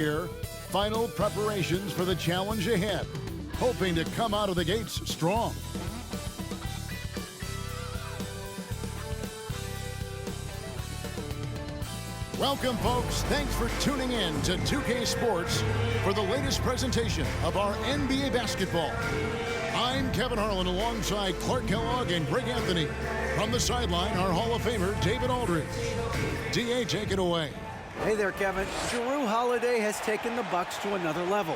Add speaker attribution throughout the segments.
Speaker 1: Here, final preparations for the challenge ahead, hoping to come out of the gates strong. Welcome, folks. Thanks for tuning in to 2K Sports for the latest presentation of our NBA basketball. I'm Kevin Harlan alongside Clark Kellogg and Greg Anthony. From the sideline, our Hall of Famer, David Aldridge. DA, take it away.
Speaker 2: Hey there, Kevin. Jrue Holiday has taken the Bucks to another level.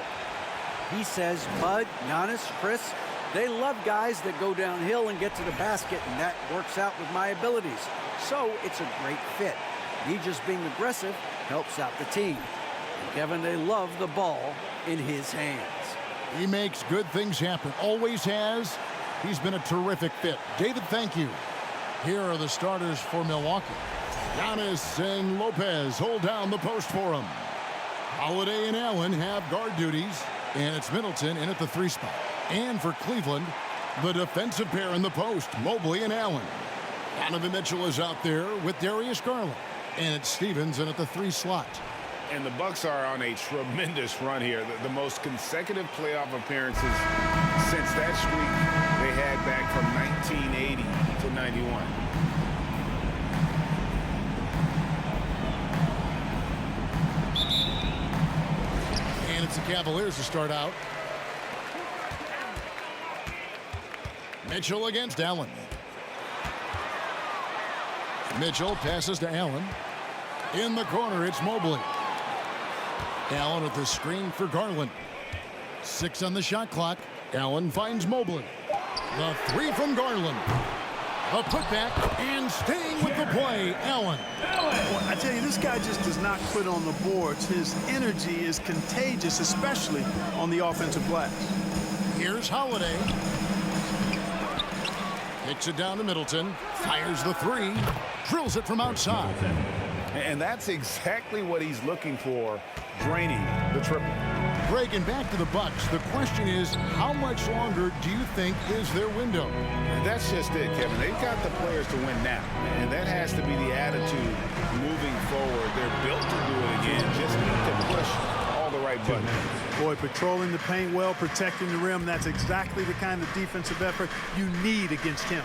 Speaker 2: He says Bud, Giannis, Chris, they love guys that go downhill and get to the basket, and that works out with my abilities. So it's a great fit. Me just being aggressive helps out the team. And Kevin, they love the ball in his hands.
Speaker 1: He makes good things happen. Always has. He's been a terrific fit. David, thank you. Here are the starters for Milwaukee. Giannis and Lopez hold down the post for him. Holiday and Allen have guard duties, and it's Middleton in at the 3 spot. And for Cleveland, the defensive pair in the post, Mobley and Allen. Donovan Mitchell is out there with Darius Garland, and it's Stevens in at the 3 slot.
Speaker 3: And the Bucks are on a tremendous run here. The most consecutive playoff appearances since that streak they had back from 1980 to 91.
Speaker 1: And it's the Cavaliers to start out. Mitchell against Allen. Mitchell passes to Allen. In the corner, it's Mobley. Allen with the screen for Garland. 6 on the shot clock. Allen finds Mobley. The 3 from Garland. A putback and staying with the play, Allen.
Speaker 4: Well, I tell you, this guy just does not quit on the boards. His energy is contagious, especially on the offensive glass.
Speaker 1: Here's Holiday. Kicks it down to Middleton. Fires the 3. Drills it from outside.
Speaker 3: And that's exactly what he's looking for, draining the triple.
Speaker 1: Breaking back to the Bucks, the question is, how much longer do you think is their window?
Speaker 3: That's just it, Kevin. They've got the players to win now, and that has to be the attitude moving forward. They're built to do it again. Just need to push all the right buttons.
Speaker 4: Boy, patrolling the paint well, protecting the rim, that's exactly the kind of defensive effort you need against him.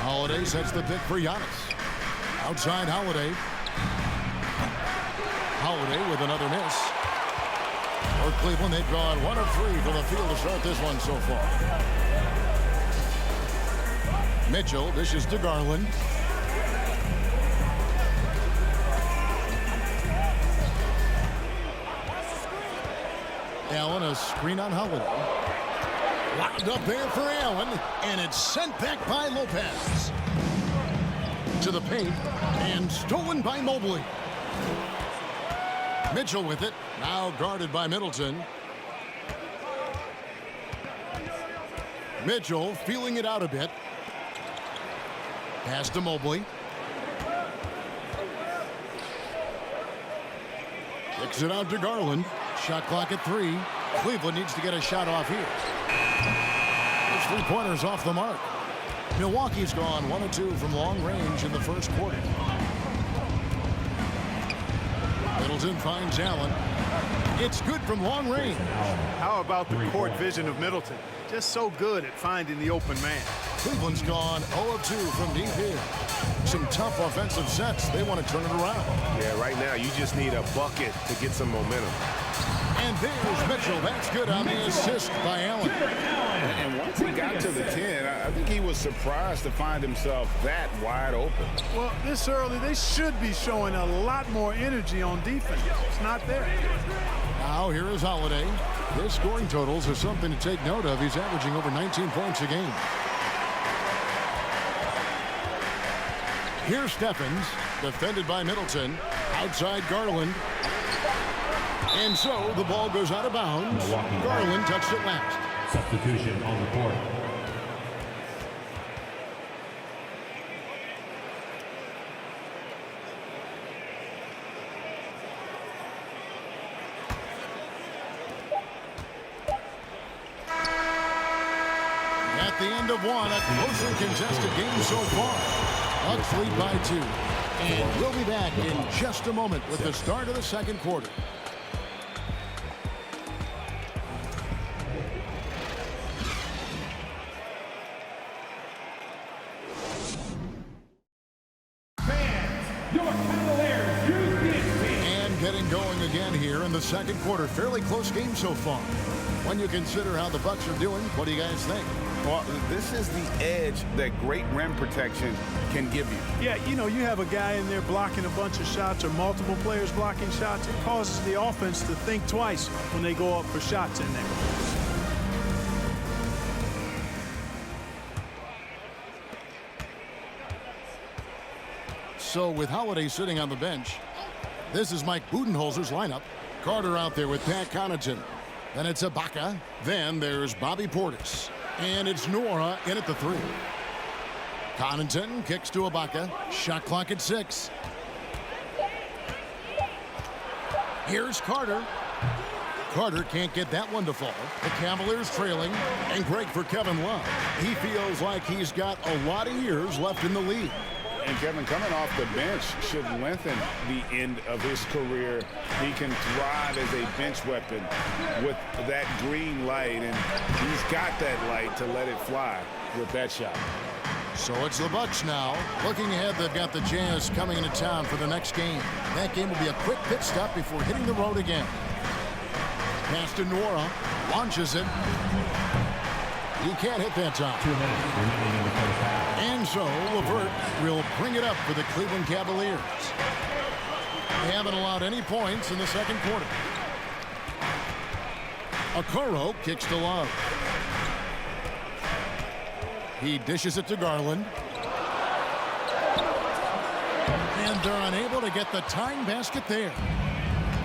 Speaker 1: Holiday sets the pick for Giannis. Outside Holiday. Holiday with another miss. For Cleveland, they've gone 1 of 3 from the field to start this one so far. Mitchell dishes to Garland. Allen, a screen on Holiday. Locked up there for Allen, and it's sent back by Lopez. To the paint, and stolen by Mobley. Mitchell with it, now guarded by Middleton. Mitchell feeling it out a bit. Pass to Mobley. Kicks it out to Garland. Shot clock at 3. Cleveland needs to get a shot off here. Those 3-pointers off the mark. Milwaukee's gone 1 of 2 from long range in the first quarter. Middleton finds Allen. It's good from long range.
Speaker 4: How about the court vision of Middleton? Just so good at finding the open man.
Speaker 1: Cleveland's gone 0 of 2 from deep here. Some tough offensive sets. They want to turn it around.
Speaker 3: Yeah, right now you just need a bucket to get some momentum.
Speaker 1: And there's Mitchell. That's good on the assist by Allen.
Speaker 3: And once he got to the 10, I think he was surprised to find himself that wide open.
Speaker 4: Well, this early, they should be showing a lot more energy on defense. It's not there.
Speaker 1: Now here is Holiday. His scoring totals are something to take note of. He's averaging over 19 points a game. Here's Stephens, defended by Middleton. Outside Garland. And so the ball goes out of bounds. Garland touched it last.
Speaker 5: Substitution on the court.
Speaker 1: At the end of 1, a closely contested game so far. Bucks lead by 2. And we'll be back in just a moment with the start of the second quarter. And getting going again here in the second quarter. Fairly close game so far. When you consider how the Bucks are doing, what do you guys think?
Speaker 3: Well, this is the edge that great rim protection can give you.
Speaker 4: Yeah, you know, you have a guy in there blocking a bunch of shots or multiple players blocking shots. It causes the offense to think twice when they go up for shots in there.
Speaker 1: So with Holiday sitting on the bench, this is Mike Budenholzer's lineup. Carter out there with Pat Connaughton. Then it's Ibaka. Then there's Bobby Portis. And it's Nora in at the 3. Connaughton kicks to Ibaka. Shot clock at 6. Here's Carter. Carter can't get that one to fall. The Cavaliers trailing. And great for Kevin Love. He feels like he's got a lot of years left in the league.
Speaker 3: And Kevin, coming off the bench should lengthen the end of his career. He can thrive as a bench weapon with that green light, and he's got that light to let it fly with that shot.
Speaker 1: So it's the Bucks now. Looking ahead, they've got the Jazz coming into town for the next game. That game will be a quick pit stop before hitting the road again. Pass to Nora. Launches it. He can't hit that time.
Speaker 5: 2 minutes remaining in the first half.
Speaker 1: And so LeVert will bring it up for the Cleveland Cavaliers. They haven't allowed any points in the second quarter. Okoro kicks to Love. He dishes it to Garland. And they're unable to get the tying basket there.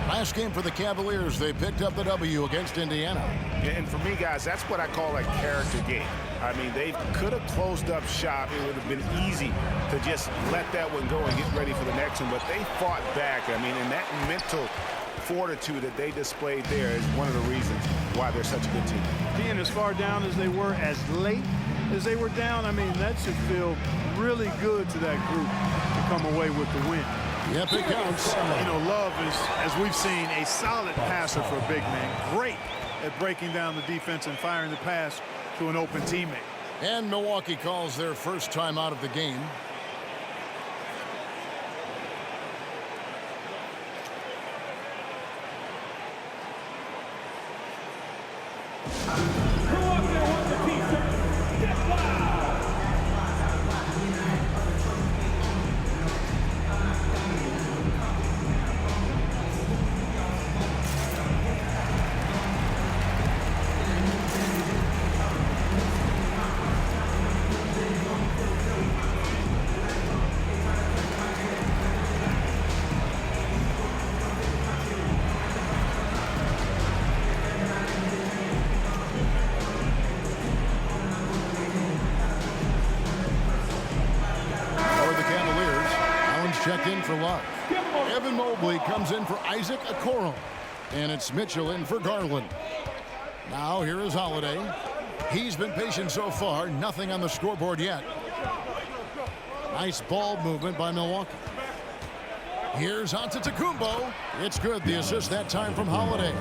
Speaker 1: Last game for the Cavaliers, they picked up the W against Indiana.
Speaker 3: And for me, guys, that's what I call a character game. I mean, they could have closed up shop. It would have been easy to just let that one go and get ready for the next one. But they fought back. I mean, and that mental fortitude that they displayed there is one of the reasons why they're such a good team.
Speaker 4: Being as far down as they were, as late as they were down, I mean, that should feel really good to that group to come away with the win.
Speaker 1: Yep, it counts.
Speaker 4: You know, Love is, as we've seen, a solid passer for a big man. Great at breaking down the defense and firing the pass to an open teammate.
Speaker 1: And Milwaukee calls their first time out of the game. Checked in for Love. Evan Mobley comes in for Isaac Okoro. And it's Mitchell in for Garland. Now here is Holiday. He's been patient so far. Nothing on the scoreboard yet. Nice ball movement by Milwaukee. Here's Antetokounmpo. It's good. The assist that time from Holiday.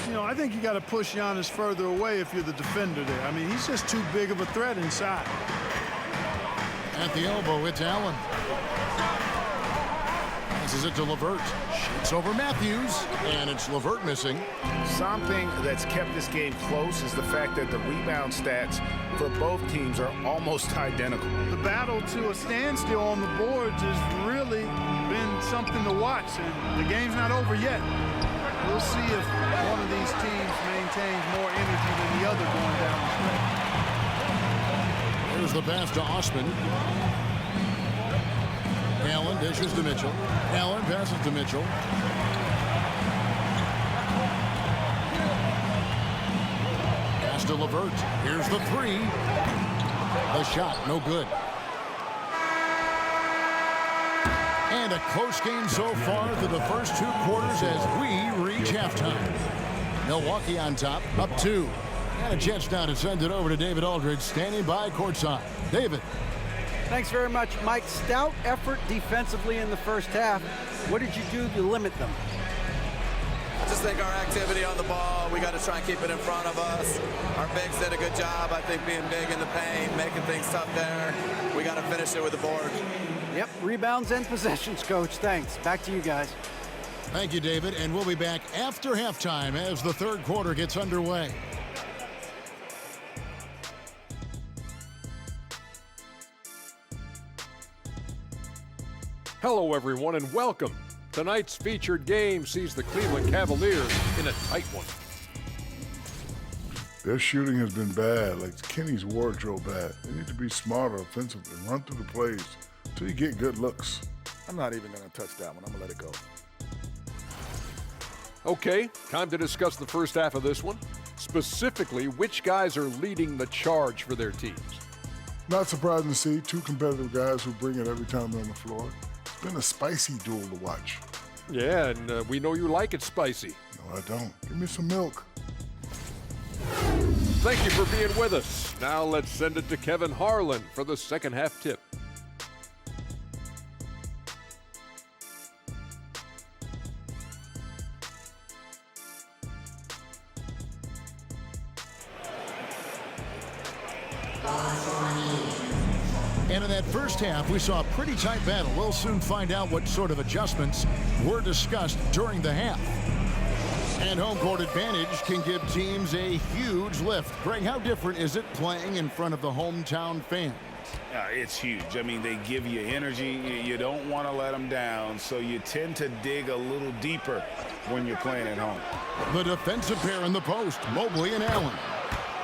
Speaker 4: You know, I think you got to push Giannis further away if you're the defender there. I mean, he's just too big of a threat inside.
Speaker 1: At the elbow, it's Allen. Passes it to LeVert. Shoots over Matthews. And it's LeVert missing.
Speaker 3: Something that's kept this game close is the fact that the rebound stats for both teams are almost identical.
Speaker 4: The battle to a standstill on the boards has really been something to watch. And the game's not over yet. We'll see if one of these teams maintains more energy than the other going down the stretch.
Speaker 1: There's the pass to Osman. Allen dishes to Mitchell. Allen passes to Mitchell. Pass to LeVert. Here's the three. The shot, no good. And a close game so far through the first two quarters as we reach halftime. Milwaukee on top, up 2. And a chance now to send it over to David Aldridge, standing by courtside. David.
Speaker 2: Thanks very much, Mike. Stout effort defensively in the first half. What did you do to limit them?
Speaker 6: I just think our activity on the ball, we got to try and keep it in front of us. Our bigs did a good job, I think, being big in the paint, making things tough there. We got to finish it with the board.
Speaker 2: Yep, rebounds and possessions, Coach. Thanks. Back to you guys.
Speaker 1: Thank you, David. And we'll be back after halftime as the third quarter gets underway.
Speaker 7: Hello, everyone, and welcome. Tonight's featured game sees the Cleveland Cavaliers in a tight one.
Speaker 8: Their shooting has been bad, like Kenny's wardrobe bad. They need to be smarter offensively and run through the plays until you get good looks.
Speaker 9: I'm not even going to touch that one. I'm going to let it go.
Speaker 7: Okay, time to discuss the first half of this one. Specifically, which guys are leading the charge for their teams?
Speaker 8: Not surprising to see two competitive guys who bring it every time they're on the floor. It's been a spicy duel to watch.
Speaker 7: Yeah, and we know you like it spicy.
Speaker 8: No, I don't. Give me some milk.
Speaker 7: Thank you for being with us. Now let's send it to Kevin Harlan for the second half tip.
Speaker 1: And in that first half, we saw a pretty tight battle. We'll soon find out what sort of adjustments were discussed during the half. And home court advantage can give teams a huge lift. Greg, how different is it playing in front of the hometown fans?
Speaker 3: It's huge. I mean, they give you energy. You don't want to let them down, so you tend to dig a little deeper when you're playing at home.
Speaker 1: The defensive pair in the post, Mobley and Allen.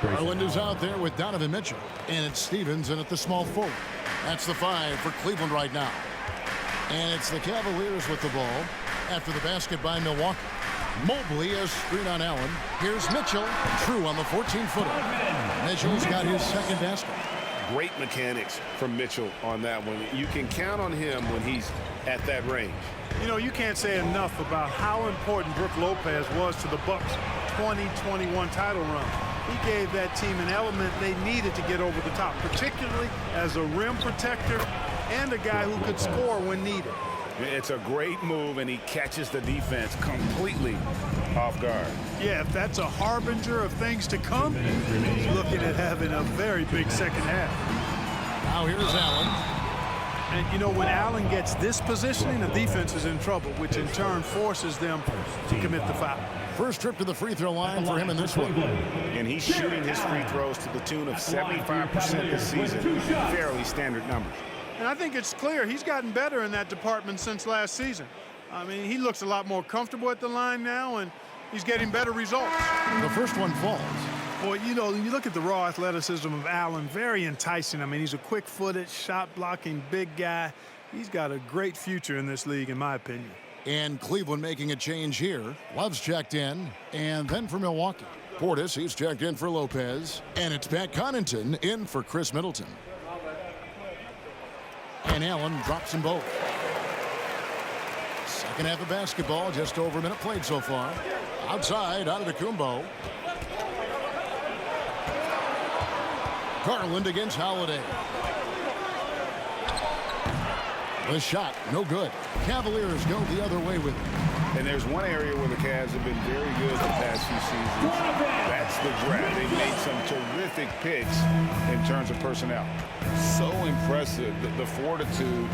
Speaker 1: Garland is out there with Donovan Mitchell, and it's Stevens in at the small forward. That's the 5 for Cleveland right now. And it's the Cavaliers with the ball after the basket by Milwaukee. Mobley has screen on Allen. Here's Mitchell, true on the 14-footer. Mitchell's got his second basket.
Speaker 3: Great mechanics from Mitchell on that one. You can count on him when he's at that range.
Speaker 4: You know, you can't say enough about how important Brook Lopez was to the Bucks' 2021 title run. He gave that team an element they needed to get over the top, particularly as a rim protector and a guy who could score when needed.
Speaker 3: It's a great move, and he catches the defense completely off guard.
Speaker 4: Yeah, if that's a harbinger of things to come, he's looking at having a very big second half.
Speaker 1: Now here's Allen.
Speaker 4: And, you know, when Allen gets this positioning, the defense is in trouble, which in turn forces them to commit the foul.
Speaker 1: First trip to the free throw line for him in this one.
Speaker 3: And he's shooting his free throws to the tune of 75% this season. Fairly standard numbers.
Speaker 4: And I think it's clear he's gotten better in that department since last season. I mean, he looks a lot more comfortable at the line now, and he's getting better results.
Speaker 1: The first one falls.
Speaker 4: Boy, you know, when you look at the raw athleticism of Allen, very enticing. I mean, he's a quick-footed, shot-blocking big guy. He's got a great future in this league, in my opinion.
Speaker 1: And Cleveland making a change here. Love's checked in, and then for Milwaukee. Portis, he's checked in for Lopez, and it's Pat Connaughton in for Chris Middleton. And Allen drops them both. Second half of basketball, just over a minute played so far. Outside, Antetokounmpo. Garland against Holiday. The shot, no good. Cavaliers go the other way with it.
Speaker 3: And there's one area where the Cavs have been very good the past few seasons. That's the draft. They've made some terrific picks in terms of personnel. So impressive, the fortitude,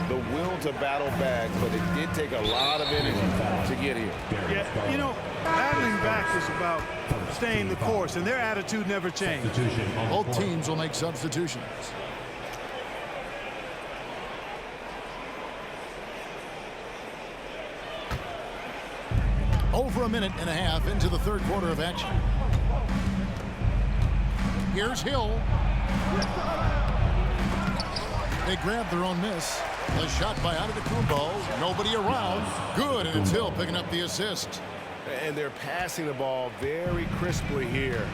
Speaker 3: the will to battle back, but it did take a lot of energy to get here.
Speaker 4: Yeah, you know, battling back is about staying the course, and their attitude never changed.
Speaker 1: Both teams will make substitutions. Over a minute and a half into the third quarter of action. Here's Hill. They grab their own miss. The shot by Antetokounmpo. Nobody around. Good, and it's Hill picking up the assist.
Speaker 3: And they're passing the ball very crisply here.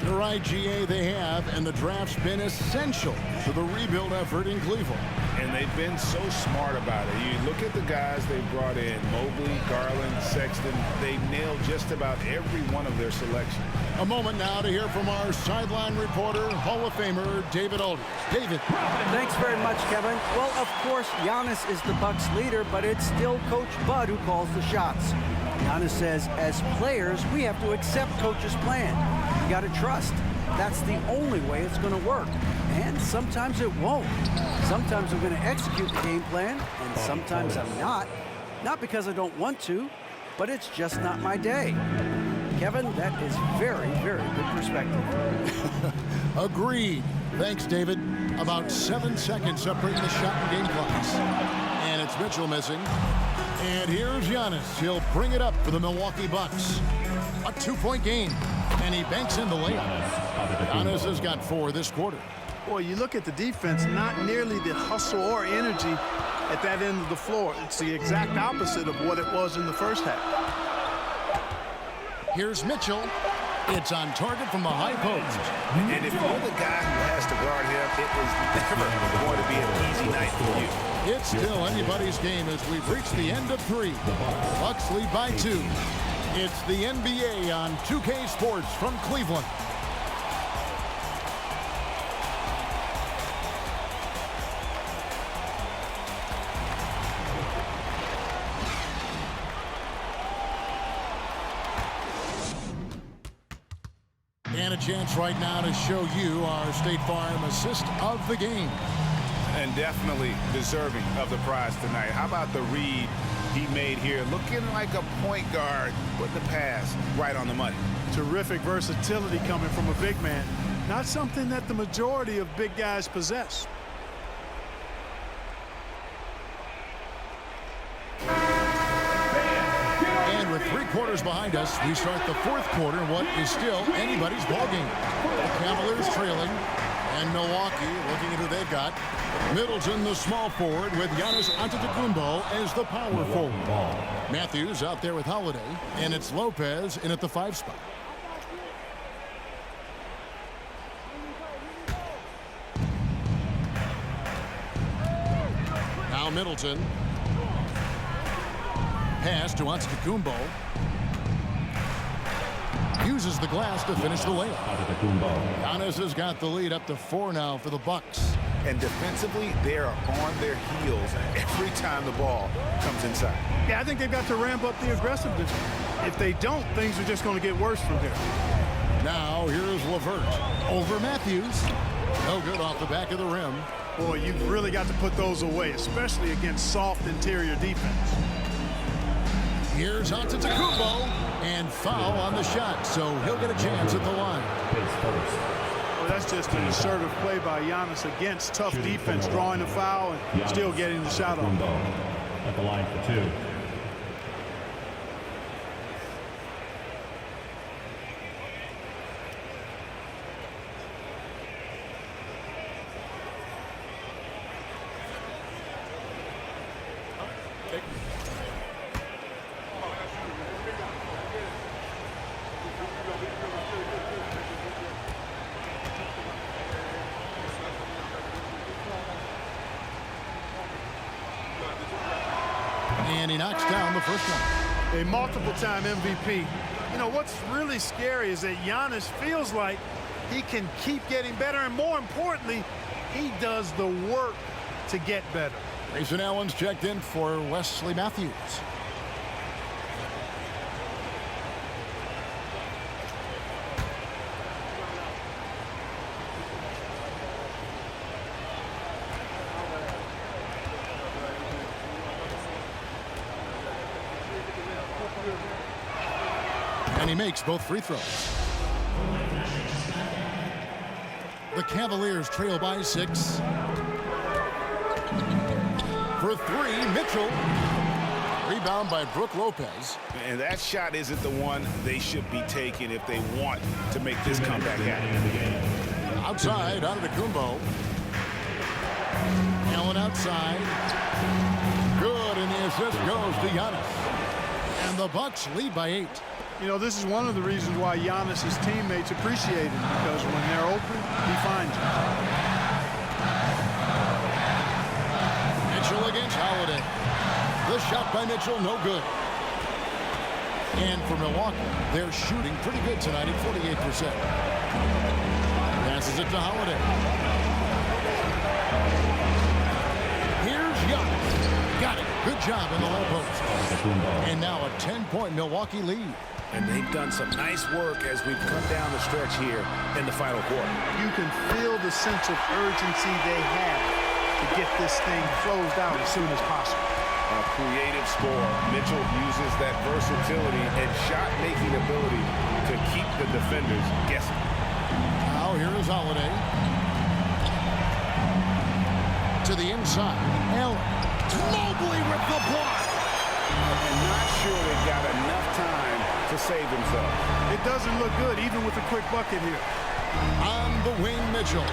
Speaker 1: The right, GA, they have, and the draft's been essential to the rebuild effort in Cleveland.
Speaker 3: And they've been so smart about it. You look at the guys they brought in, Mobley, Garland, Sexton. They've nailed just about every one of their selections.
Speaker 1: A moment now to hear from our sideline reporter, Hall of Famer David Aldridge. David.
Speaker 2: Thanks very much, Kevin. Well, of course, Giannis is the Bucks leader, but it's still Coach Bud who calls the shots. Giannis says, as players, we have to accept Coach's plan. You got to trust. That's the only way it's going to work. And sometimes it won't. Sometimes I'm going to execute the game plan, and sometimes I'm not. Not because I don't want to, but it's just not my day. Kevin, that is very, very good perspective.
Speaker 1: Agreed. Thanks, David. About 7 seconds separating the shot and game clocks. And it's Mitchell missing. And here's Giannis. He'll bring it up for the Milwaukee Bucks. A 2-point game. And he banks in the layup. Giannis has got 4 this quarter.
Speaker 4: Boy, you look at the defense, not nearly the hustle or energy at that end of the floor. It's the exact opposite of what it was in the first half.
Speaker 1: Here's Mitchell. It's on target from the high post.
Speaker 3: And if you're the guy who has to guard him, it is never going to be an easy night for you.
Speaker 1: It's still anybody's game as we've reached the end of 3. Bucks lead by 2. It's the NBA on 2K Sports from Cleveland. And a chance right now to show you our State Farm assist of the game.
Speaker 3: And definitely deserving of the prize tonight. How about the read he made here? Looking like a point guard, putting the pass right on the money.
Speaker 4: Terrific versatility coming from a big man. Not something that the majority of big guys possess.
Speaker 1: And with 3 quarters behind us, we start the 4th quarter in what is still anybody's ballgame. The Cavaliers trailing, and Milwaukee looking at who they've got. Middleton, the small forward, with Giannis Antetokounmpo as the power forward. Matthews out there with Holiday, and it's Lopez in at the 5 spot. Now Middleton. Pass to Antetokounmpo. Uses the glass to finish the layup. Giannis has got the lead up to 4 now for the Bucks.
Speaker 3: And defensively, they are on their heels every time the ball comes inside.
Speaker 4: Yeah, I think they've got to ramp up the aggressiveness. If they don't, things are just going to get worse from here.
Speaker 1: Now here's LeVert over Matthews. No good off the back of the rim.
Speaker 4: Boy, you've really got to put those away, especially against soft interior defense.
Speaker 1: Here's Antetokounmpo, and foul on the shot, so he'll get a chance at the line.
Speaker 4: Well, that's just an assertive play by Giannis against tough defense, drawing a foul and still getting the shot off.
Speaker 5: At the line for 2.
Speaker 1: And he knocks down the first one.
Speaker 4: A multiple-time MVP. You know, what's really scary is that Giannis feels like he can keep getting better, and more importantly, he does the work to get better.
Speaker 1: Grayson Allen's checked in for Wesley Matthews. And he makes both free throws. The Cavaliers trail by 6. For 3, Mitchell. Rebound by Brook Lopez.
Speaker 3: And that shot isn't the one they should be taking if they want to make this comeback happen.
Speaker 1: Outside, Antetokounmpo. Allen outside. Good, and the assist goes to Giannis. And the Bucks lead by 8.
Speaker 4: You know, this is one of the reasons why Giannis's teammates appreciate him, because when they're open, he finds them.
Speaker 1: Mitchell against Holiday. The shot by Mitchell, no good. And for Milwaukee, they're shooting pretty good tonight at 48%. Passes it to Holiday. Here's Giannis. Got it. Good job in the low post. And now a 10-point Milwaukee lead.
Speaker 3: And they've done some nice work as we've come down the stretch here in the final quarter.
Speaker 4: You can feel the sense of urgency they have to get this thing closed out as soon as possible.
Speaker 3: A creative scorer. Mitchell uses that versatility and shot-making ability to keep the defenders guessing.
Speaker 1: Now here is Holiday. To the inside. Allen. Mobley with the block.
Speaker 3: And not sure they've got enough time to save themselves.
Speaker 4: It doesn't look good, even with a quick bucket here.
Speaker 1: On the wing, Mitchell.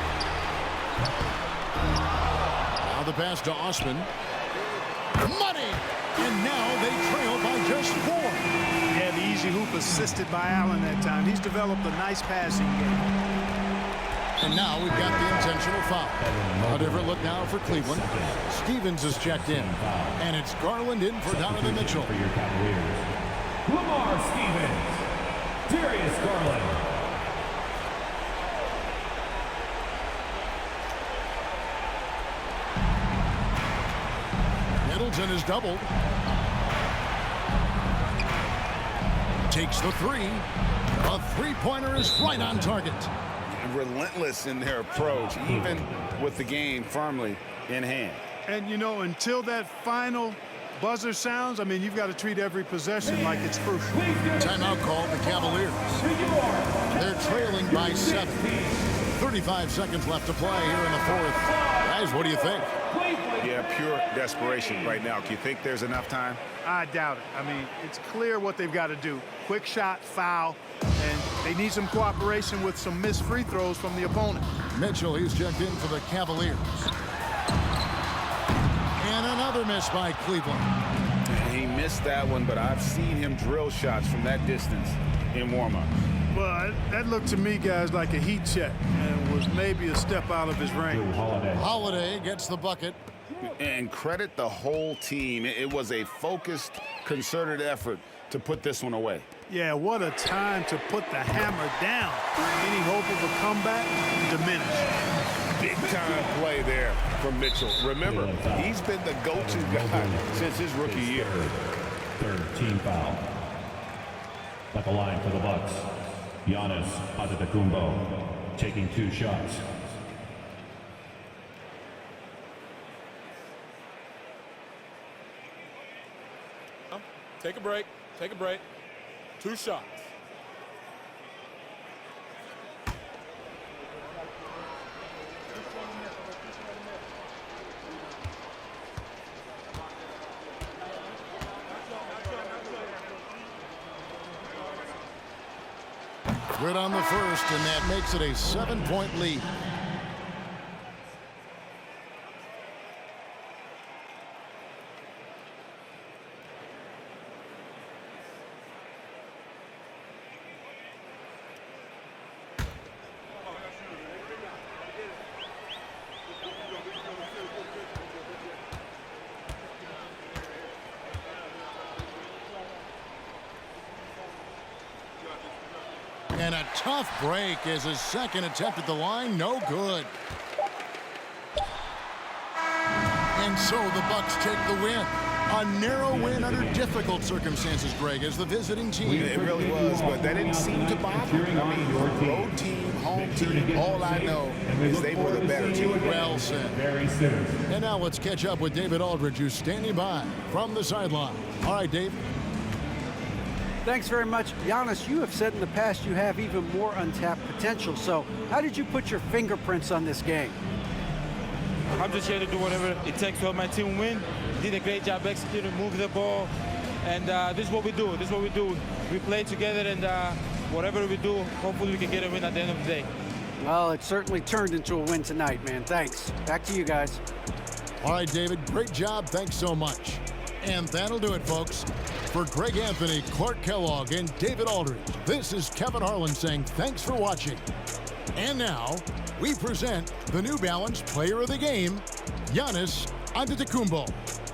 Speaker 1: Now the pass to Osman. Money! And now they trail by just 4.
Speaker 4: Yeah, the easy hoop assisted by Allen that time. He's developed a nice passing game.
Speaker 1: And now we've got the intentional foul. A different look now for Cleveland. Stevens is checked in. And it's Garland in for Donovan Mitchell.
Speaker 5: For your Cavaliers, Lamar Stevens, Darius Garland.
Speaker 1: Middleton is doubled. Takes the 3. A three-pointer is right on target.
Speaker 3: Relentless in their approach, even with the game firmly in hand.
Speaker 4: And, you know, until that final buzzer sounds, I mean, you've got to treat every possession like it's crucial.
Speaker 1: Timeout called the Cavaliers. They're trailing by 7. 35 seconds left to play here in the 4th. Guys, what do you think?
Speaker 3: Yeah, pure desperation right now. Do you think there's enough time?
Speaker 4: I doubt it. I mean, it's clear what they've got to do. Quick shot, foul, and they need some cooperation with some missed free throws from the opponent.
Speaker 1: Mitchell, he's checked in for the Cavaliers. And another miss by Cleveland.
Speaker 3: He missed that one, but I've seen him drill shots from that distance in warm-up.
Speaker 4: Well, that looked to me, guys, like a heat check, and was maybe a step out of his range.
Speaker 1: Holiday gets the bucket.
Speaker 3: And credit the whole team. It was a focused, concerted effort to put this one away.
Speaker 4: Yeah, what a time to put the hammer down. Any hope of a comeback diminished.
Speaker 3: Big-time play there from Mitchell. Remember, he's been the go-to guy since his rookie year.
Speaker 5: Third team foul. At the line for the Bucks, Giannis Antetokounmpo taking 2 shots.
Speaker 10: Take a break. Take a break. 2 shots.
Speaker 1: Good on the first, and that makes it a 7-point lead. And a tough break as his second attempt at the line, no good. And so the Bucks take the win. A narrow win under difficult circumstances, Greg, as the visiting team.
Speaker 3: It really was, but that didn't seem to bother him. I mean, road team, home team, all I know is they were the better team.
Speaker 1: Well said. And now let's catch up with David Aldridge, who's standing by from the sideline. All right, Dave.
Speaker 2: Thanks very much. Giannis, you have said in the past you have even more untapped potential. So how did you put your fingerprints on this game?
Speaker 11: I'm just here to do whatever it takes to help my team win. Did a great job executing, moving the ball. And this is what we do. This is what we do. We play together, and whatever we do, hopefully we can get a win at the end of the day.
Speaker 2: Well, it certainly turned into a win tonight, man. Thanks. Back to you guys.
Speaker 1: All right, David, great job. Thanks so much. And that'll do it, folks. For Greg Anthony, Clark Kellogg, and David Aldridge, this is Kevin Harlan saying thanks for watching. And now, we present the New Balance Player of the Game, Giannis Antetokounmpo.